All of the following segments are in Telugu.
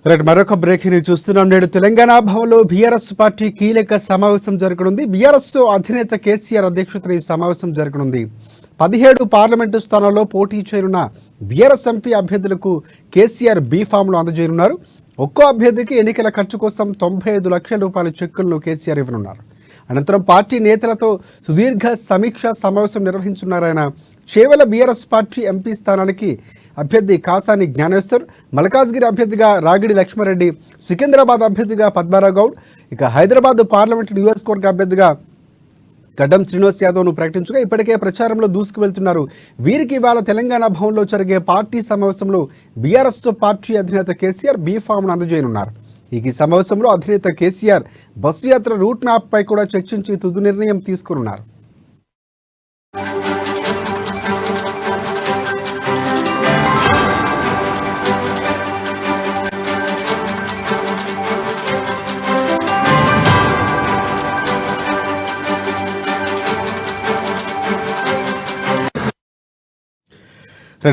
మరొక బ్రేకింగ్ న్యూస్ చూస్తున్నాం. నేడు తెలంగాణ భవన్లో బీఆర్ఎస్ పార్టీ కీలక సమావేశం జరగనుంది. బీఆర్ఎస్ అధినేత కేసీఆర్ అధ్యక్షతన ఈ సమావేశం జరగనుంది. 17 పార్లమెంటు స్థానాల్లో పోటీ చేయనున్న బీఆర్ఎస్ ఎంపీ అభ్యర్థులకు కేసీఆర్ బీ ఫామ్లు అందజేయనున్నారు. ఒక్కో అభ్యర్థికి ఎన్నికల ఖర్చు కోసం 95 లక్షల రూపాయల చెక్కులను కేసీఆర్ ఇవ్వనున్నారు. అనంతరం పార్టీ నేతలతో సుదీర్ఘ సమీక్ష సమావేశం నిర్వహించున్నారాయన. చేవెళ్ల బీఆర్ఎస్ పార్టీ ఎంపీ స్థానానికి అభ్యర్థి కాసాని జ్ఞానేశ్వర్, మల్కాజ్గిరి అభ్యర్థిగా రాగిడి లక్ష్మారెడ్డి, సికింద్రాబాద్ అభ్యర్థిగా పద్మారావు గౌడ్, ఇక హైదరాబాద్ పార్లమెంటు నియోజకవర్గ అభ్యర్థిగా గడ్డం శ్రీనివాస్ యాదవ్ను ప్రకటించగా ఇప్పటికే ప్రచారంలో దూసుకు వెళ్తున్నారు. వీరికి ఇవాళ తెలంగాణ భవన్లో జరిగే పార్టీ సమావేశంలో బీఆర్ఎస్ పార్టీ అధినేత కేసీఆర్ బీ ఫామ్ను అందజేయనున్నారు. ఈ సమావేశంలో అధినేత కేసీఆర్ బస్సు యాత్ర రూట్ మ్యాప్ పై కూడా చర్చించి తుది నిర్ణయం తీసుకున్నారు.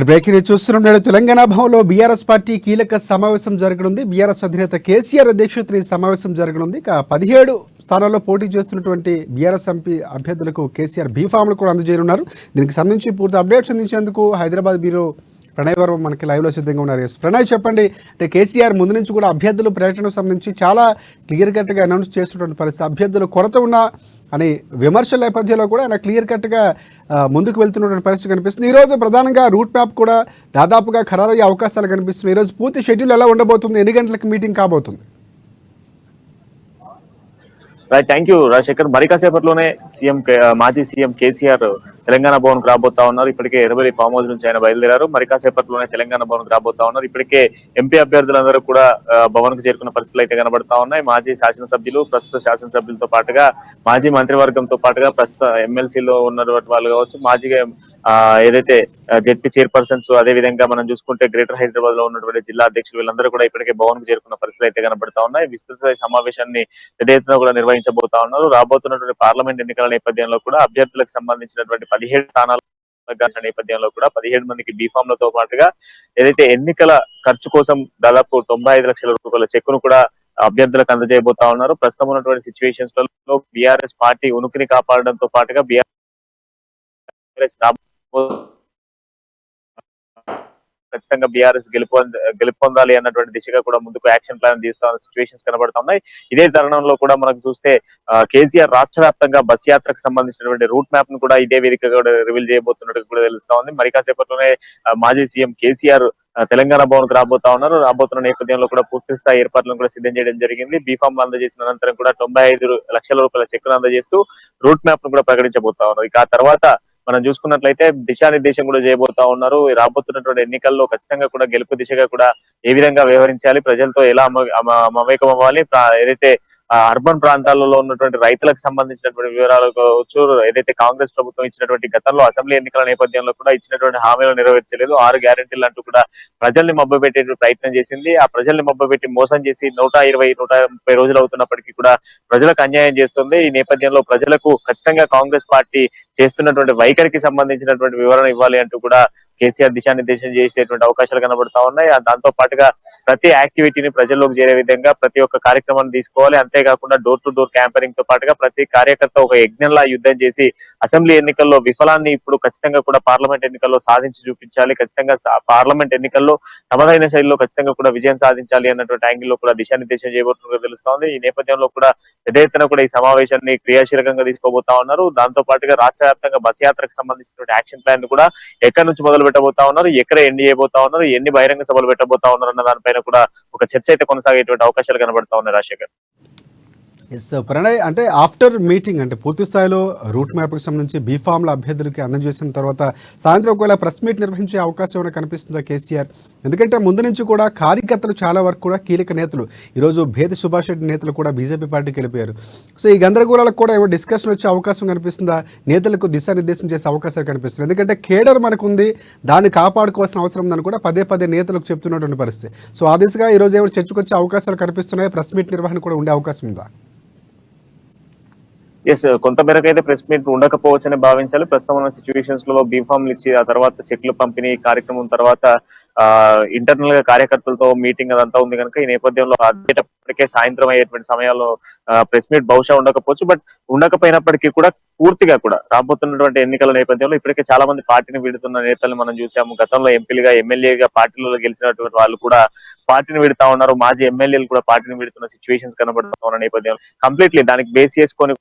బ్రేకింగ్ న్యూస్ చూస్తున్నాం. నేడు తెలంగాణ భవన్లో బీఆర్ఎస్ పార్టీ కీలక సమావేశం జరగనుంది. బీఆర్ఎస్ అధినేత కేసీఆర్ అధ్యక్షతన ఈ సమావేశం జరగనుంది. 17 స్థానాల్లో పోటీ చేస్తున్నటువంటి బీఆర్ఎస్ ఎంపీ అభ్యర్థులకు కేసీఆర్ బీ ఫామ్లు కూడా అందజేయనున్నారు. దీనికి సంబంధించి పూర్తి అప్డేట్స్ అందించేందుకు హైదరాబాద్ బ్యూరో ప్రణయ్ వర్మ మనకి లైవ్లో సిద్ధంగా ఉన్నారు. ప్రణయ్, చెప్పండి, అంటే కేసీఆర్ ముందు నుంచి కూడా అభ్యర్థుల ప్రకటనకు సంబంధించి చాలా క్లియర్ కట్గా అనౌన్స్ చేస్తున్నటువంటి పరిస్థితి, అభ్యర్థులు కొరత ఉన్న అని విమర్శల నేపథ్యంలో కూడా ఆయన క్లియర్ కట్గా ముందుకు వెళ్తున్నటువంటి పరిస్థితి కనిపిస్తుంది. ఈరోజు ప్రధానంగా రూట్ మ్యాప్ కూడా దాదాపుగా ఖరారయ్యే అవకాశాలు కనిపిస్తున్నాయి. ఈరోజు పూర్తి షెడ్యూల్ ఎలా ఉండబోతుంది, ఎన్ని గంటలకు మీటింగ్ కాబోతుంది? Thank you Rajasekhar. మరి కాసేపట్లోనే మాజీ సీఎం కేసీఆర్ తెలంగాణ భవన్ కు రాబోతా ఉన్నారు. ఇప్పటికే ఎర్రబెల్లి ఫామ్ హౌస్ నుంచి ఆయన బయలుదేరారు. మరి కాసేపట్లోనే తెలంగాణ భవన్ కు రాబోతా ఉన్నారు. ఇప్పటికే ఎంపీ అభ్యర్థులందరూ కూడా భవన్ కు చేరుకున్న పరిస్థితులు అయితే కనబడతా ఉన్నాయి. మాజీ శాసనసభ్యులు, ప్రస్తుత శాసనసభ్యులతో పాటుగా మాజీ మంత్రివర్గంతో పాటుగా ప్రస్తుత ఎమ్మెల్సీలో ఉన్నటువంటి వాళ్ళు కావచ్చు, మాజీగా ఏదైతే జెడ్పీ చైర్పర్సన్స్, అదే విధంగా మనం చూసుకుంటే గ్రేటర్ హైదరాబాద్ లో ఉన్నటువంటి జిల్లా అధ్యక్షులు వీళ్ళందరూ కూడా ఇప్పటికే భవన్ కు చేరుకున్న పరిస్థితులు అయితే కనబడతా ఉన్నాయి. విస్తృత సమావేశాన్ని పెద్ద ఎత్తున కూడా నిర్వహించబోతా ఉన్నారు. రాబోతున్నటువంటి పార్లమెంట్ ఎన్నికల నేపథ్యంలో కూడా అభ్యర్థులకు సంబంధించినటువంటి 17 స్థానాలు నేపథ్యంలో కూడా 17 మందికి బీఫామ్లతో పాటుగా ఏదైతే ఎన్నికల ఖర్చు కోసం దాదాపు 95 లక్షల రూపాయల చెక్కును కూడా అభ్యర్థులకు అందజేయబోతా ఉన్నారు. ప్రస్తుతం ఉన్నటువంటి సిచ్యువేషన్స్ లో బీఆర్ఎస్ పార్టీ ఉనికిని కాపాడడంతో పాటుగా బీఆర్ఎస్ ఖచ్చితంగా బీఆర్ఎస్ గెలుపొందాలి అన్నటువంటి దిశగా కూడా ముందుకు యాక్షన్ ప్లాన్ తీస్తున్న సిచ్యువేషన్స్ కనబడతా ఉన్నాయి. ఇదే తరుణంలో కూడా మనకు చూస్తే కేసీఆర్ రాష్ట్ర వ్యాప్తంగా బస్ యాత్రకు సంబంధించినటువంటి రూట్ మ్యాప్ ను కూడా ఇదే వేదిక కూడా రివీల్ చేయబోతున్నట్టు కూడా తెలుస్తా ఉంది. మరి కాసేపట్లోనే మాజీ సీఎం కేసీఆర్ తెలంగాణ భవన్ కు రాబోతా ఉన్నారు. రాబోతున్న నేపథ్యంలో కూడా పూర్తి స్థాయి ఏర్పాట్లను కూడా సిద్ధం చేయడం జరిగింది. బీఫామ్ అందజేసిన అనంతరం కూడా 95 లక్షల రూపాయల చెక్కును అందజేస్తూ రూట్ మ్యాప్ ను కూడా ప్రకటించబోతా ఉన్నారు. ఇక ఆ తర్వాత మనం చూసుకున్నట్లయితే దిశానిర్దేశం కూడా చేయబోతా ఉన్నారు. రాబోతున్నటువంటి ఎన్నికల్లో ఖచ్చితంగా కూడా గెలుపు దిశగా కూడా ఏ విధంగా వ్యవహరించాలి, ప్రజలతో ఎలా మమేకం అవ్వాలి, ఏదైతే అర్బన్ ప్రాంతాలలో ఉన్నటువంటి రైతులకు సంబంధించినటువంటి వివరాలు కావచ్చు, ఏదైతే కాంగ్రెస్ ప్రభుత్వం ఇచ్చినటువంటి గతంలో అసెంబ్లీ ఎన్నికల నేపథ్యంలో కూడా ఇచ్చినటువంటి హామీలను నెరవేర్చలేదు, 6 గ్యారెంటీలు అంటూ కూడా ప్రజల్ని మభ్యపెట్టే ప్రయత్నం చేసింది. ఆ ప్రజల్ని మభ్యపెట్టి మోసం చేసి 120-130 రోజులు అవుతున్నప్పటికీ కూడా ప్రజలకు అన్యాయం చేస్తుంది. ఈ నేపథ్యంలో ప్రజలకు ఖచ్చితంగా కాంగ్రెస్ పార్టీ చేస్తున్నటువంటి వైఖరికి సంబంధించినటువంటి వివరణ ఇవ్వాలి అంటూ కూడా కేసీఆర్ దిశానిర్దేశం చేసేటువంటి అవకాశాలు కనబడతా ఉన్నాయి. దాంతో పాటుగా ప్రతి యాక్టివిటీని ప్రజల్లోకి చేరే విధంగా ప్రతి ఒక్క కార్యక్రమాన్ని తీసుకోవాలి. అంతేకాకుండా డోర్ టు డోర్ క్యాంపెయినింగ్ తో పాటుగా ప్రతి కార్యకర్త ఒక యజ్ఞంలా యుద్ధం చేసి అసెంబ్లీ ఎన్నికల్లో విఫలాన్ని ఇప్పుడు ఖచ్చితంగా కూడా పార్లమెంట్ ఎన్నికల్లో సాధించి చూపించాలి. ఖచ్చితంగా పార్లమెంట్ ఎన్నికల్లో తమదైన శైలిలో ఖచ్చితంగా కూడా విజయం సాధించాలి అన్నటువంటి యాంగిల్ లో కూడా దిశానిర్దేశం చేయబోతున్నట్టు తెలుస్తోంది. ఈ నేపథ్యంలో కూడా పెద్ద ఎత్తున కూడా ఈ సమావేశాన్ని క్రియాశీలకంగా తీసుకోబోతా ఉన్నారు. దాంతో పాటుగా రాష్ట్ర వ్యాప్తంగా బస్ యాత్రకు సంబంధించినటువంటి యాక్షన్ ప్లాన్ కూడా ఎక్కడి నుంచి మొదలు పెట్టబోతా ఉన్నారు, ఎక్కడ ఎండ్ చేయబోతా ఉన్నారు, ఎన్ని బహిరంగ సభలు పెట్టబోతా ఉన్నారు అన్న దానిపైన కూడా ఒక చర్చ అయితే కొనసాగేటువంటి అవకాశాలు కనబడతా ఉన్నాయి. రాజశేఖర్, ఎస్ ప్రణయ్, అంటే ఆఫ్టర్ మీటింగ్ అంటే పూర్తి స్థాయిలో రూట్ మ్యాప్కి సంబంధించి బీఫామ్ల అభ్యర్థులకి అందజేసిన తర్వాత సాయంత్రం ఒకవేళ ప్రెస్ మీట్ నిర్వహించే అవకాశం ఏమైనా కనిపిస్తుందా కేసీఆర్? ఎందుకంటే ముందు నుంచి కూడా కార్యకర్తలు చాలా వరకు కూడా కీలక నేతలు, ఈరోజు భేద సుభాష్ రెడ్డి నేతలు కూడా బీజేపీ పార్టీకి వెళ్ళిపోయారు. సో ఈ గందరగోళాలకు కూడా ఏమో డిస్కషన్ వచ్చే అవకాశం కనిపిస్తుందా? నేతలకు దిశానిర్దేశం చేసే అవకాశాలు కనిపిస్తుంది. ఎందుకంటే కేడర్ మనకు ఉంది, దాన్ని కాపాడుకోవాల్సిన అవసరం ఉందని కూడా పదే నేతలకు చెప్తున్నటువంటి పరిస్థితి. సో ఆ దిశగా ఈరోజు ఏమైనా చర్చకు వచ్చే అవకాశాలు కనిపిస్తున్నాయి, ప్రెస్ మీట్ నిర్వహణ కూడా ఉండే అవకాశం ఉందా? ఎస్, కొంత మేరకు అయితే ప్రెస్ మీట్ ఉండకపోవచ్చని భావించాలి. ప్రస్తుతం ఉన్న సిచ్యువేషన్స్ లో బీఫామ్లు ఇచ్చి ఆ తర్వాత చెక్లు పంపిణీ కార్యక్రమం తర్వాత ఇంటర్నల్ గా కార్యకర్తలతో మీటింగ్ అదంతా ఉంది కనుక ఈ నేపథ్యంలో అదేటప్పటికే సాయంత్రం అయ్యేటువంటి సమయాల్లో ప్రెస్ మీట్ బహుశా ఉండకపోవచ్చు. బట్ ఉండకపోయినప్పటికీ కూడా పూర్తిగా కూడా రాబోతున్నటువంటి ఎన్నికల నేపథ్యంలో ఇప్పటికే చాలా మంది పార్టీని వీడుతున్న నేతలను మనం చూసాము. గతంలో ఎంపీలుగా ఎమ్మెల్యేగా పార్టీలలో గెలిచినటువంటి వాళ్ళు కూడా పార్టీని వీడుతా ఉన్నారు. మాజీ ఎమ్మెల్యేలు కూడా పార్టీని వీడుతున్న సిచ్యువేషన్స్ కనబడుతూ ఉన్న నేపథ్యంలో కంప్లీట్లీ దానికి బేస్ చేసుకొని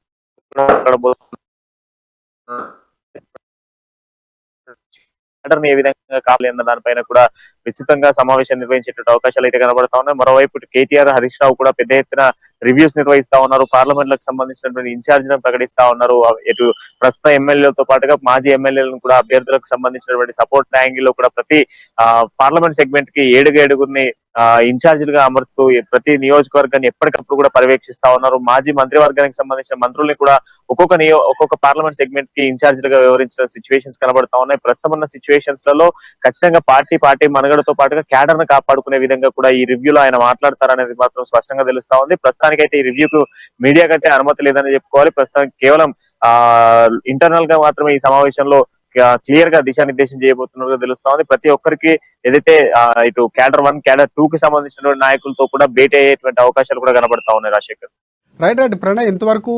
ఏ విధంగా కావాలి అన్న దానిపైన కూడా విస్తృతంగా సమావేశం నిర్వహించేటువంటి అవకాశాలు అయితే కనబడతా ఉన్నాయి. మరోవైపు కేటీఆర్, హరీష్ రావు కూడా పెద్ద ఎత్తున రివ్యూస్ నిర్వహిస్తా ఉన్నారు. పార్లమెంట్ లకు సంబంధించినటువంటి ఇన్ఛార్జ్ ప్రకటిస్తా ఉన్నారు. ఇటు ప్రస్తుత ఎమ్మెల్యేలతో పాటుగా మాజీ ఎమ్మెల్యేలను కూడా అభ్యర్థులకు సంబంధించినటువంటి సపోర్ట్ యాంగిల్ లో కూడా ప్రతి పార్లమెంట్ సెగ్మెంట్ కి ఏడుగురిని ఇన్ఛార్జీలుగా అమర్చుతూ ప్రతి నియోజకవర్గాన్ని ఎప్పటికప్పుడు కూడా పర్యవేక్షిస్తా ఉన్నారు. మాజీ మంత్రివర్గానికి సంబంధించిన మంత్రుల్ని కూడా ఒక్కొక్క పార్లమెంట్ సెగ్మెంట్ కి ఇన్ఛార్జీలుగా వ్యవహరించిన సిచ్యువేషన్స్ కనబడతా ఉన్నాయి. ప్రస్తుతం ఉన్న సిచ్యువేషన్స్ లలో ఖచ్చితంగా పార్టీ మనుగడతో పాటుగా క్యాడర్ ను కాపాడుకునే విధంగా కూడా ఈ రివ్యూలో ఆయన మాట్లాడతారనేది మాత్రం స్పష్టంగా తెలుస్తా ఉంది. ప్రస్తుతానికైతే ఈ రివ్యూకు మీడియాకైతే అనుమతి లేదని చెప్పుకోవాలి. ప్రస్తుతానికి కేవలం ఇంటర్నల్ గా మాత్రమే ఈ సమావేశంలో క్లియర్ గా దిశానిర్దేశం చేయబోతున్నట్టుగా తెలుస్తా ఉంది. ప్రతి ఒక్కరికి ఏదైతే ఇటు క్యాడర్ 1, క్యాడర్ 2 కి సంబంధించినటువంటి నాయకులతో కూడా భేటీ అయ్యేటువంటి అవకాశాలు కూడా కనబడతా ఉన్నాయి. రాజశేఖర్, రైట్. ప్రణయ్, ఇంతవరకు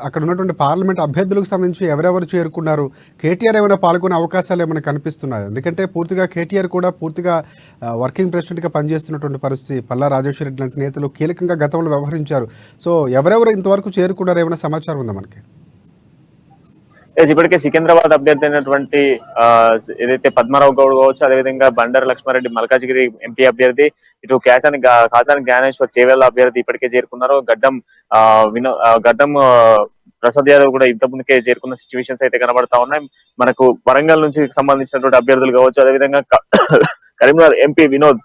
అక్కడ ఉన్నటువంటి పార్లమెంట్ అభ్యర్థులకు సంబంధించి ఎవరెవరు చేరుకున్నారు? కేటీఆర్ ఏమైనా పాల్గొనే అవకాశాలు ఏమైనా కనిపిస్తున్నాయి? ఎందుకంటే పూర్తిగా కేటీఆర్ కూడా పూర్తిగా వర్కింగ్ ప్రెసిడెంట్గా పనిచేస్తున్నటువంటి పరిస్థితి. పల్లా రాజేశ్వర రెడ్డి లాంటి నేతలు కీలకంగా గతంలో వ్యవహరించారు. సో ఎవరెవరు ఇంతవరకు చేరుకున్నారు? ఏమైనా సమాచారం ఉందా మనకి? ఇప్పటికే సికింద్రాబాద్ అభ్యర్థి అయినటువంటి ఏదైతే పద్మారావు గౌడ్ కావచ్చు, అదేవిధంగా బండారు లక్ష్మారెడ్డి మల్కాజిగిరి ఎంపీ అభ్యర్థి, ఇటు కాసాని జ్ఞానేశ్వర్ చేవేళ్ల అభ్యర్థి ఇప్పటికే చేరుకున్నారు. గడ్డం ప్రసాద్ యాదవ్ కూడా ఇంత ముందుకే చేరుకున్న సిచ్యువేషన్స్ అయితే కనబడతా ఉన్నాయి. మనకు వరంగల్ నుంచి సంబంధించినటువంటి అభ్యర్థులు కావచ్చు, అదేవిధంగా కరీంనగర్ ఎంపీ వినోద్,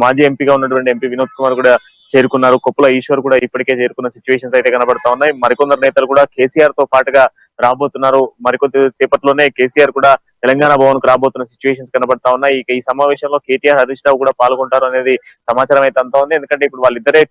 మాజీ ఎంపీగా ఉన్నటువంటి ఎంపీ వినోద్ కుమార్ కూడా చేరుకున్నారు. కొప్పుల ఈశ్వర్ కూడా ఇప్పటికే చేరుకున్న సిచ్యువేషన్స్ అయితే కనబడతా ఉన్నాయి. మరికొందరు నేతలు కూడా కేసీఆర్ తో పాటుగా రాబోతున్నారు. మరికొద్ది సేపట్లోనే కేసీఆర్ కూడా తెలంగాణ భవన్ కు రాబోతున్న సిచ్యువేషన్స్ కనబడతా ఉన్నాయి. ఇక ఈ సమావేశంలో కేటీఆర్, హరీష్ రావు కూడా పాల్గొంటారు అనేది సమాచారం అయితే అంతా ఉంది. ఎందుకంటే ఇప్పుడు వాళ్ళిద్దరే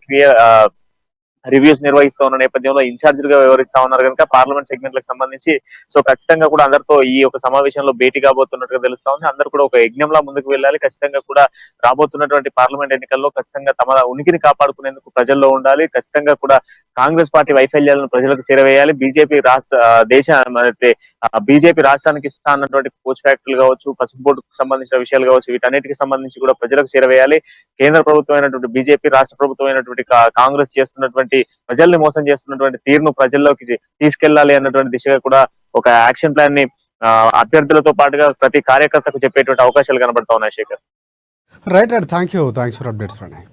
రివ్యూస్ నిర్వహిస్తా ఉన్న నేపథ్యంలో ఇన్ఛార్జీలుగా వ్యవహరిస్తా ఉన్నారు కనుక పార్లమెంట్ సెగ్మెంట్లకు సంబంధించి సో ఖచ్చితంగా కూడా అందరితో ఈ ఒక సమావేశంలో భేటీ కాబోతున్నట్టుగా తెలుస్తా ఉంది. అందరూ కూడా ఒక యజ్ఞంలా ముందుకు వెళ్ళాలి. ఖచ్చితంగా కూడా రాబోతున్నటువంటి పార్లమెంట్ ఎన్నికల్లో ఖచ్చితంగా తమ ఉనికిని కాపాడుకునేందుకు ప్రజల్లో ఉండాలి. ఖచ్చితంగా కూడా కాంగ్రెస్ పార్టీ వైఫల్యాలను ప్రజలకు చేరవేయాలి. బీజేపీ రాష్ట్రానికి ఇస్తా అన్నటువంటి కోచ్ ఫ్యాక్టరీలు కావచ్చు, పసుపు బోర్డుకు సంబంధించిన విషయాలు కావచ్చు, వీటన్నిటికి సంబంధించి కూడా ప్రజలకు చేరవేయాలి. కేంద్ర ప్రభుత్వం అయినటువంటి బీజేపీ, రాష్ట్ర ప్రభుత్వం అయినటువంటి కాంగ్రెస్ చేస్తున్నటువంటి ప్రజల్ని మోసం చేస్తున్నటువంటి తీరును ప్రజల్లోకి తీసుకెళ్లాలి అన్నటువంటి దిశగా కూడా ఒక యాక్షన్ ప్లాన్ ని అభ్యర్థులతో పాటుగా ప్రతి కార్యకర్తకు చెప్పేటువంటి అవకాశాలు కనబడతా ఉన్నాయి. Shekhar, right. Thanks for updates Pranay.